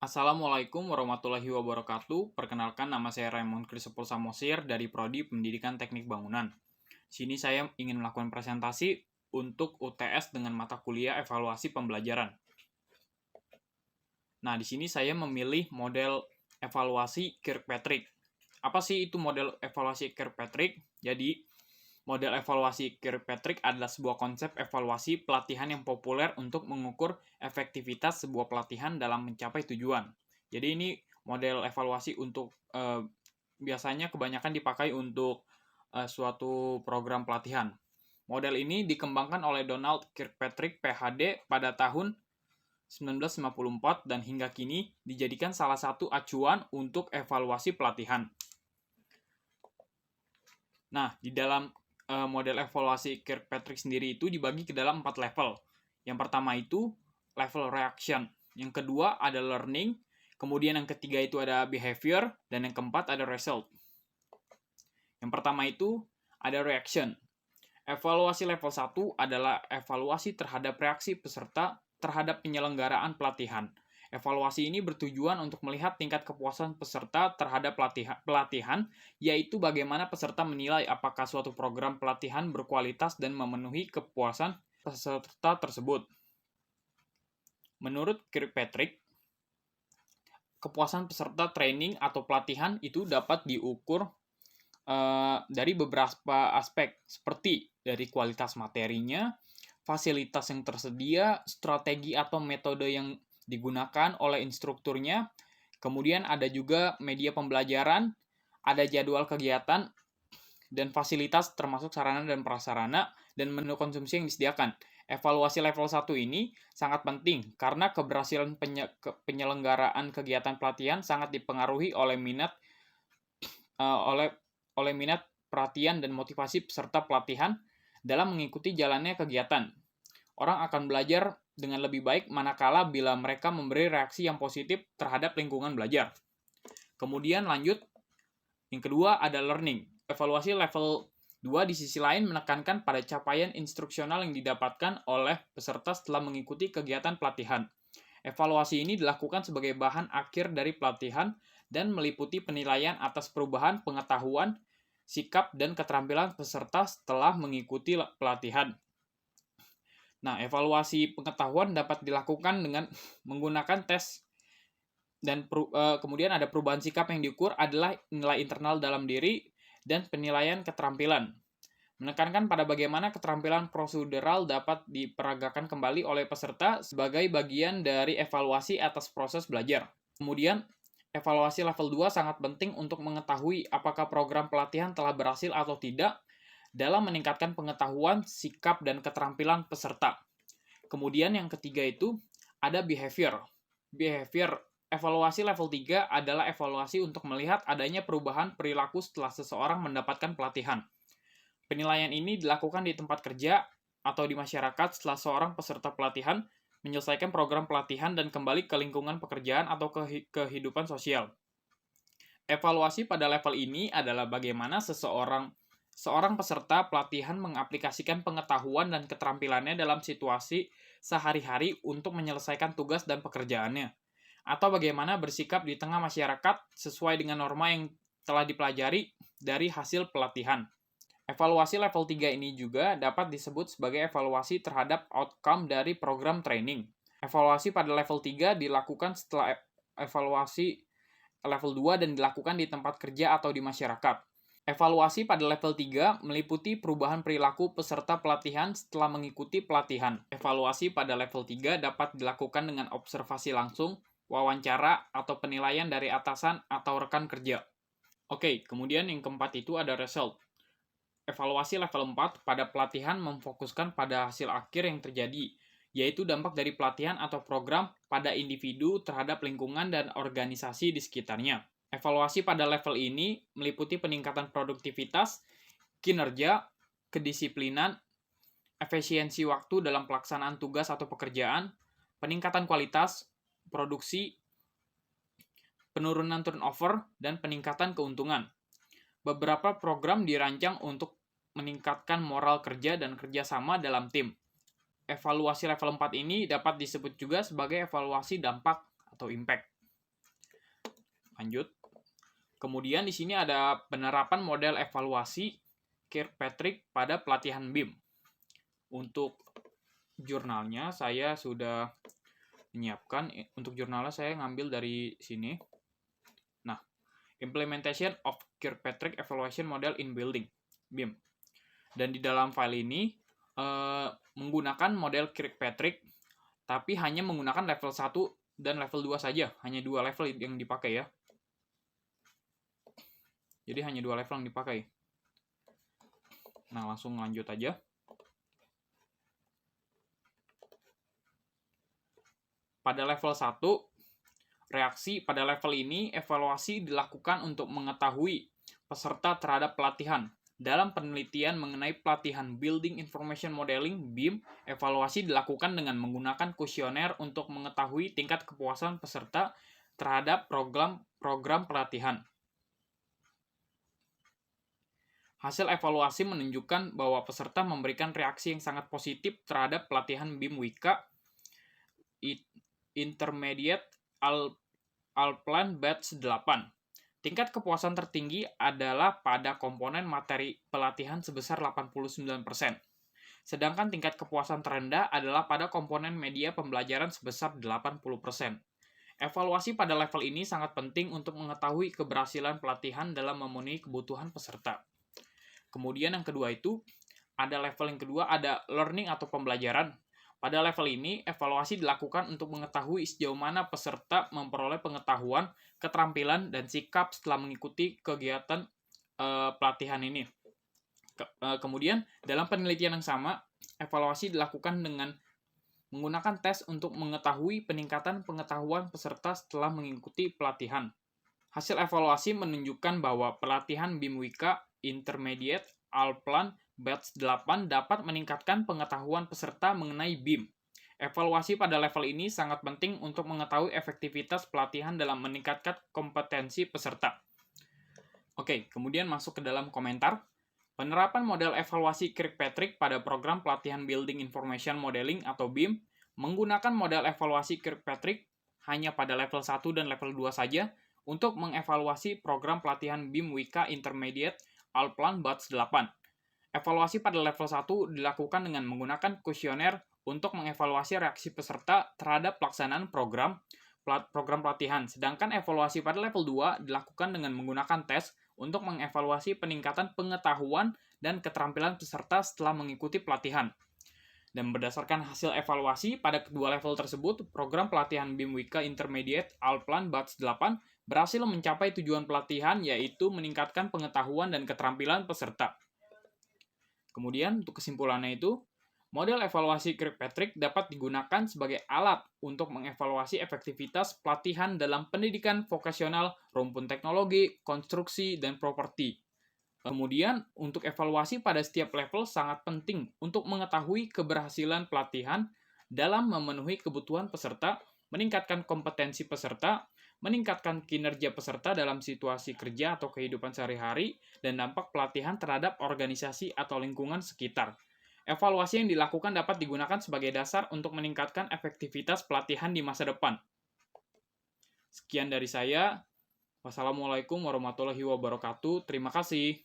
Assalamualaikum warahmatullahi wabarakatuh. Perkenalkan, nama saya Raymond Crisopol Samosir dari Prodi Pendidikan Teknik Bangunan. Sini saya ingin melakukan presentasi untuk UTS dengan mata kuliah evaluasi pembelajaran. Nah, di sini saya memilih model evaluasi Kirkpatrick. Apa sih itu model evaluasi Kirkpatrick? Jadi, model evaluasi Kirkpatrick adalah sebuah konsep evaluasi pelatihan yang populer untuk mengukur efektivitas sebuah pelatihan dalam mencapai tujuan. Jadi ini model evaluasi untuk biasanya kebanyakan dipakai untuk suatu program pelatihan. Model ini dikembangkan oleh Donald Kirkpatrick PhD pada tahun 1954 dan hingga kini dijadikan salah satu acuan untuk evaluasi pelatihan. Nah, di dalam model evaluasi Kirkpatrick sendiri itu dibagi ke dalam 4 level. Yang pertama itu level reaction, yang kedua ada learning, kemudian yang ketiga itu ada behavior, dan yang keempat ada result. Yang pertama itu ada reaction. Evaluasi level 1 adalah evaluasi terhadap reaksi peserta terhadap penyelenggaraan pelatihan. Evaluasi ini bertujuan untuk melihat tingkat kepuasan peserta terhadap pelatihan, yaitu bagaimana peserta menilai apakah suatu program pelatihan berkualitas dan memenuhi kepuasan peserta tersebut. Menurut Kirkpatrick, kepuasan peserta training atau pelatihan itu dapat diukur dari beberapa aspek, seperti dari kualitas materinya, fasilitas yang tersedia, strategi atau metode yang digunakan oleh instrukturnya, kemudian ada juga media pembelajaran, ada jadwal kegiatan, dan fasilitas termasuk sarana dan prasarana, dan menu konsumsi yang disediakan. Evaluasi level 1 ini sangat penting karena keberhasilan penyelenggaraan kegiatan pelatihan sangat dipengaruhi oleh minat perhatian dan motivasi peserta pelatihan dalam mengikuti jalannya kegiatan. Orang akan belajar dengan lebih baik manakala bila mereka memberi reaksi yang positif terhadap lingkungan belajar. Kemudian lanjut, yang kedua ada learning. Evaluasi level 2 di sisi lain menekankan pada capaian instruksional yang didapatkan oleh peserta setelah mengikuti kegiatan pelatihan. Evaluasi ini dilakukan sebagai bahan akhir dari pelatihan dan meliputi penilaian atas perubahan pengetahuan, sikap, dan keterampilan peserta setelah mengikuti pelatihan. Nah, evaluasi pengetahuan dapat dilakukan dengan menggunakan tes, dan kemudian ada perubahan sikap yang diukur adalah nilai internal dalam diri dan penilaian keterampilan. Menekankan pada bagaimana keterampilan prosedural dapat diperagakan kembali oleh peserta sebagai bagian dari evaluasi atas proses belajar. Kemudian, evaluasi level 2 sangat penting untuk mengetahui apakah program pelatihan telah berhasil atau tidak dalam meningkatkan pengetahuan, sikap, dan keterampilan peserta. Kemudian yang ketiga itu ada behavior. Evaluasi level 3 adalah evaluasi untuk melihat adanya perubahan perilaku setelah seseorang mendapatkan pelatihan. Penilaian ini dilakukan di tempat kerja atau di masyarakat setelah seorang peserta pelatihan menyelesaikan program pelatihan dan kembali ke lingkungan pekerjaan atau kehidupan sosial. Evaluasi pada level ini adalah bagaimana seorang peserta pelatihan mengaplikasikan pengetahuan dan keterampilannya dalam situasi sehari-hari untuk menyelesaikan tugas dan pekerjaannya, atau bagaimana bersikap di tengah masyarakat sesuai dengan norma yang telah dipelajari dari hasil pelatihan. Evaluasi level 3 ini juga dapat disebut sebagai evaluasi terhadap outcome dari program training. Evaluasi pada level 3 dilakukan setelah evaluasi level 2 dan dilakukan di tempat kerja atau di masyarakat. Evaluasi pada level 3 meliputi perubahan perilaku peserta pelatihan setelah mengikuti pelatihan. Evaluasi pada level 3 dapat dilakukan dengan observasi langsung, wawancara, atau penilaian dari atasan atau rekan kerja. Oke, kemudian yang keempat itu ada result. Evaluasi level 4 pada pelatihan memfokuskan pada hasil akhir yang terjadi, yaitu dampak dari pelatihan atau program pada individu terhadap lingkungan dan organisasi di sekitarnya. Evaluasi pada level ini meliputi peningkatan produktivitas, kinerja, kedisiplinan, efisiensi waktu dalam pelaksanaan tugas atau pekerjaan, peningkatan kualitas, produksi, penurunan turnover, dan peningkatan keuntungan. Beberapa program dirancang untuk meningkatkan moral kerja dan kerjasama dalam tim. Evaluasi level 4 ini dapat disebut juga sebagai evaluasi dampak atau impact. Lanjut. Kemudian di sini ada penerapan model evaluasi Kirkpatrick pada pelatihan BIM. Untuk jurnalnya saya sudah menyiapkan. Untuk jurnalnya saya ngambil dari sini. Nah, Implementation of Kirkpatrick Evaluation Model in Building, BIM. Dan di dalam file ini menggunakan model Kirkpatrick, tapi hanya menggunakan level 1 dan level 2 saja. Hanya 2 level yang dipakai ya. Jadi hanya 2 level yang dipakai. Nah, langsung lanjut aja. Pada level 1, reaksi pada level ini, evaluasi dilakukan untuk mengetahui peserta terhadap pelatihan. Dalam penelitian mengenai pelatihan Building Information Modeling, BIM, evaluasi dilakukan dengan menggunakan kuesioner untuk mengetahui tingkat kepuasan peserta terhadap program pelatihan. Hasil evaluasi menunjukkan bahwa peserta memberikan reaksi yang sangat positif terhadap pelatihan BIM Wika Intermediate All-Plan Batch 8. Tingkat kepuasan tertinggi adalah pada komponen materi pelatihan sebesar 89%. Sedangkan tingkat kepuasan terendah adalah pada komponen media pembelajaran sebesar 80%. Evaluasi pada level ini sangat penting untuk mengetahui keberhasilan pelatihan dalam memenuhi kebutuhan peserta. Kemudian yang kedua itu, ada level yang kedua, ada learning atau pembelajaran. Pada level ini, evaluasi dilakukan untuk mengetahui sejauh mana peserta memperoleh pengetahuan, keterampilan, dan sikap setelah mengikuti kegiatan pelatihan ini. Kemudian, dalam penelitian yang sama, evaluasi dilakukan dengan menggunakan tes untuk mengetahui peningkatan pengetahuan peserta setelah mengikuti pelatihan. Hasil evaluasi menunjukkan bahwa pelatihan BIM Wika Intermediate All-Plan Batch 8 dapat meningkatkan pengetahuan peserta mengenai BIM. Evaluasi pada level ini sangat penting untuk mengetahui efektivitas pelatihan dalam meningkatkan kompetensi peserta. Oke, kemudian masuk ke dalam komentar. Penerapan model evaluasi Kirkpatrick pada program pelatihan Building Information Modeling atau BIM menggunakan model evaluasi Kirkpatrick hanya pada level 1 dan level 2 saja untuk mengevaluasi program pelatihan BIM Wika Intermediate All-Plan Batch 8. Evaluasi pada level 1 dilakukan dengan menggunakan kuesioner untuk mengevaluasi reaksi peserta terhadap pelaksanaan program pelatihan. Sedangkan evaluasi pada level 2 dilakukan dengan menggunakan tes untuk mengevaluasi peningkatan pengetahuan dan keterampilan peserta setelah mengikuti pelatihan. Dan berdasarkan hasil evaluasi pada kedua level tersebut, program pelatihan BIM Wika Intermediate All-Plan Batch 8 berhasil mencapai tujuan pelatihan, yaitu meningkatkan pengetahuan dan keterampilan peserta. Kemudian, untuk kesimpulannya itu, model evaluasi Kirkpatrick dapat digunakan sebagai alat untuk mengevaluasi efektivitas pelatihan dalam pendidikan vokasional, rumpun teknologi, konstruksi, dan properti. Kemudian, untuk evaluasi pada setiap level sangat penting untuk mengetahui keberhasilan pelatihan dalam memenuhi kebutuhan peserta, meningkatkan kompetensi peserta, meningkatkan kinerja peserta dalam situasi kerja atau kehidupan sehari-hari, dan dampak pelatihan terhadap organisasi atau lingkungan sekitar. Evaluasi yang dilakukan dapat digunakan sebagai dasar untuk meningkatkan efektivitas pelatihan di masa depan. Sekian dari saya. Wassalamualaikum warahmatullahi wabarakatuh. Terima kasih.